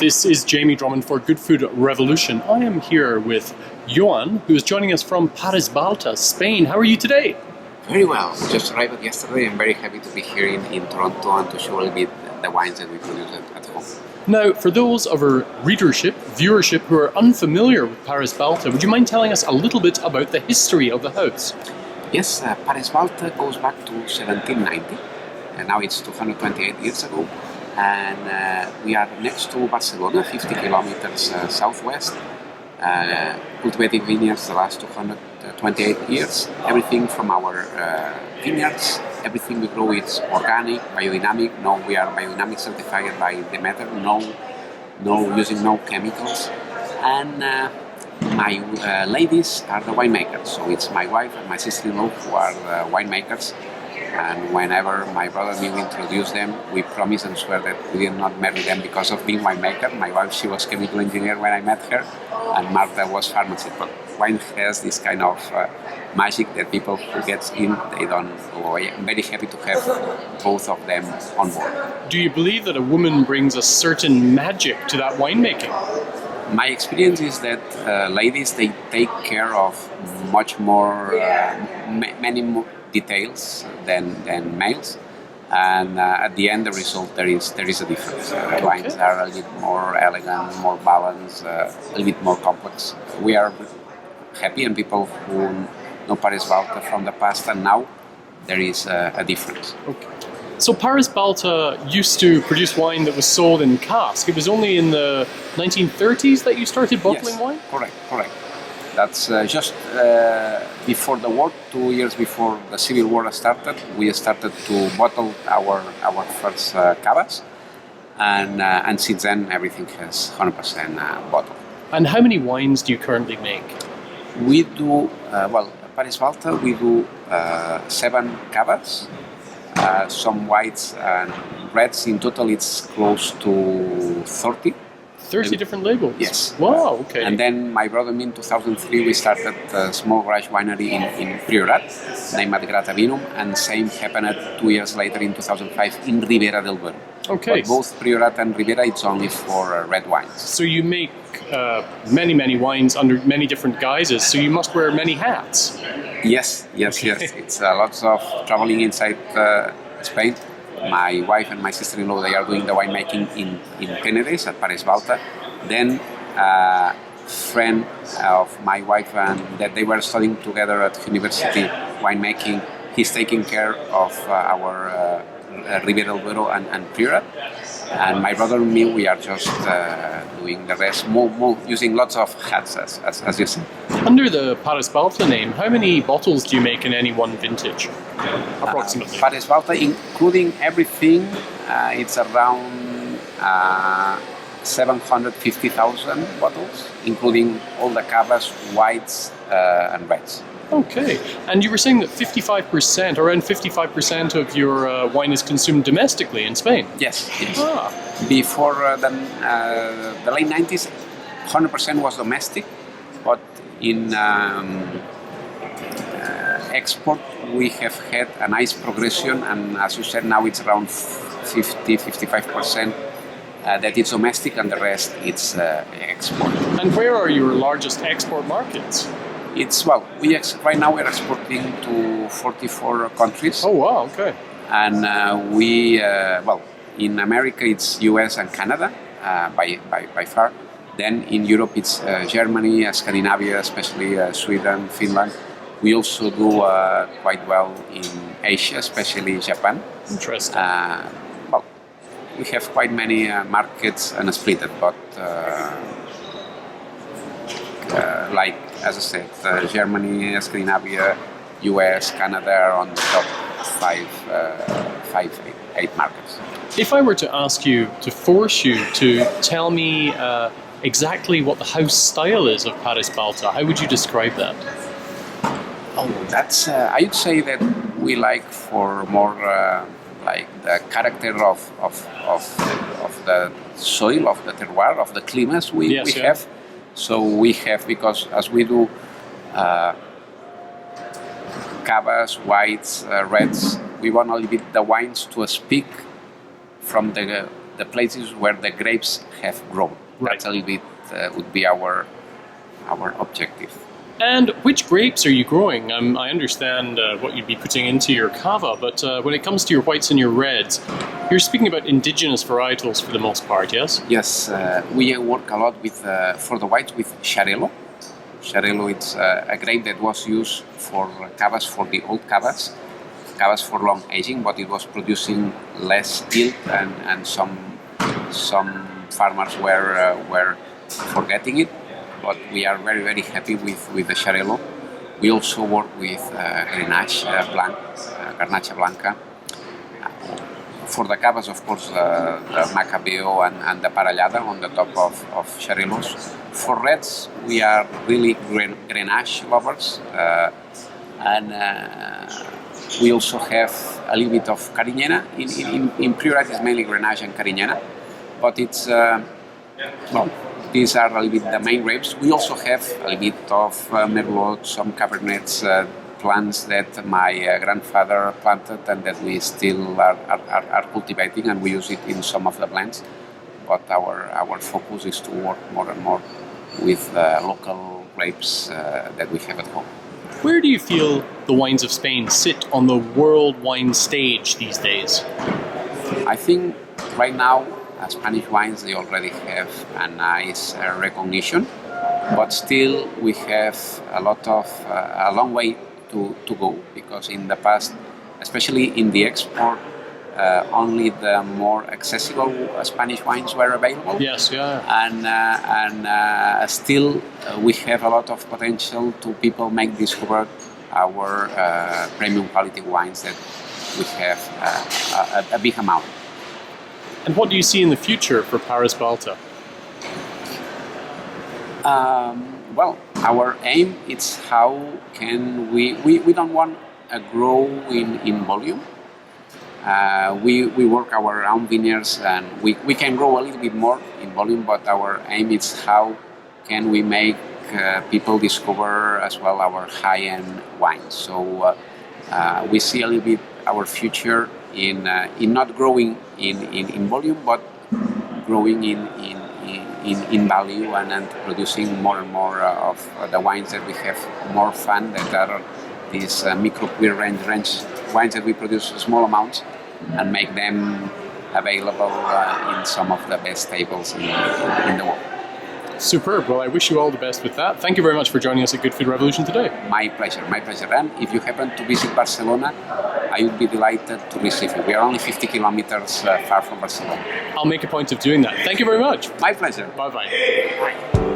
This is Jamie Drummond for Good Food Revolution. I am here with Joan, who is joining us from Balta, Spain. How are you today? Very well. We just arrived yesterday. I'm very happy to be here in Toronto and to show a little bit the wines that we produce at home. Now, for those of our viewership who are unfamiliar with Balta, would you mind telling us a little bit about the history of the house? Yes, Balta goes back to 1790, and now it's 228 years ago. And we are next to Barcelona, 50 kilometers southwest, cultivating vineyards the last 228 years. Everything from our vineyards, everything we grow is organic, biodynamic. No, we are biodynamic certified by Demeter. Using no chemicals. And my ladies are the winemakers. So it's my wife and my sister-in-law who are the winemakers. And whenever my brother and me introduce them, we promise and swear that we did not marry them because of being winemaker. My wife, she was chemical engineer when I met her, and Marta was pharmacy. But wine has this kind of magic that people who gets in, they don't go away. I'm very happy to have both of them on board. Do you believe that a woman brings a certain magic to that winemaking? My experience is that ladies, they take care of much more, many more details than males, and at the end the result there is a difference. Wines are a little bit more elegant, more balanced, a little bit more complex. We are happy, and people who know Balta from the past and now, there is a difference. Okay. So Balta used to produce wine that was sold in cask. It was only in the 1930s that you started bottling wine? Correct. That's just before the war, 2 years before the Civil War started, we started to bottle our first cavas, and since then everything has 100% bottled. And how many wines do you currently make? We do, Balta, we do 7 cavas, some whites and reds. In total it's close to 30. 30 different labels? Yes. Wow, okay. And then my brother and me in 2003 we started a small garage winery in Priorat, named Gratavinum, and same happened 2 years later in 2005 in Ribera del Duero. Okay. But both Priorat and Ribera, it's only for red wines. So you make many wines under many different guises, so you must wear many hats. Yes. It's lots of traveling inside Spain. My wife and my sister-in-law, they are doing the winemaking in Penede at Pare Balta. Then a friend of my wife and that they were studying together at university winemaking, he's taking care of our Ribera del Duero and Priorat. And my brother and me, we are just doing the rest, more using lots of hats, as you said. Under the Pare Balta name, how many bottles do you make in any one vintage, approximately? Pare Balta, including everything, it's around 750,000 bottles, including all the cavas, whites, and reds. Okay, and you were saying that around 55% of your wine is consumed domestically in Spain? Yes. Ah. Before the late 90s, 100% was domestic, but in export we have had a nice progression, and as you said, now it's around 55% that it's domestic, and the rest it's export. And where are your largest export markets? Right now we're exporting to 44 countries. Oh wow, okay. And in America it's US and Canada by far. Then in Europe it's Germany, Scandinavia, especially Sweden, Finland. We also do quite well in Asia, especially Japan. Interesting. We have quite many markets and split it, but like as I said, Germany, Scandinavia, US, Canada are on the top 8 markets. If I were to ask you, to force you to tell me exactly what the house style is of Pare Balta, how would you describe that? Oh, that's. I would say that we like for more like the character of the soil, of the terroir, of the climates we have. So we have, because as we do cavas, whites, reds, we want a little bit the wines to speak from the the places where the grapes have grown. Right. That's a little bit would be our objective. And which grapes are you growing? I understand what you'd be putting into your cava, but when it comes to your whites and your reds, you're speaking about indigenous varietals for the most part, yes? Yes, we work a lot with for the whites with Xarel·lo. Xarel·lo, it's a grape that was used for cavas, for the old cavas for long aging, but it was producing less yield, and some farmers were forgetting it. But we are very, very happy with the Xarel·lo. We also work with Garnacha Blanca. For the cavas, of course, the Macabeo and the Parellada on the top of Xarel·los. For reds, we are really Grenache lovers, and we also have a little bit of Carignana. In pure red, it's mainly Grenache and Carignana, but it's these are a little bit the main grapes. We also have a little bit of Merlot, some Cabernets, plants that my grandfather planted and that we still are cultivating, and we use it in some of the blends. But our focus is to work more and more with local grapes that we have at home. Where do you feel the wines of Spain sit on the world wine stage these days? I think right now Spanish wines, they already have a nice recognition, but still we have a long way to go, because in the past, especially in the export, only the more accessible Spanish wines were available. Yes, yeah. And still we have a lot of potential to people make discover our premium quality wines that we have a big amount. And what do you see in the future for Pare Balta? Well, our aim is how can we don't want a grow in volume. We work our own vineyards, and we can grow a little bit more in volume, but our aim is how can we make people discover as well our high-end wines. So we see a little bit our future in not growing in volume, but growing in value, and producing more and more of the wines that we have more fun, that are these micro clear range wines that we produce small amounts and make them available in some of the best tables in the world. Superb. Well, I wish you all the best with that. Thank you very much for joining us at Good Food Revolution today. My pleasure. And if you happen to visit Barcelona, I would be delighted to receive you. We are only 50 kilometers far from Barcelona. I'll make a point of doing that. Thank you very much. My pleasure. Bye-bye. Bye.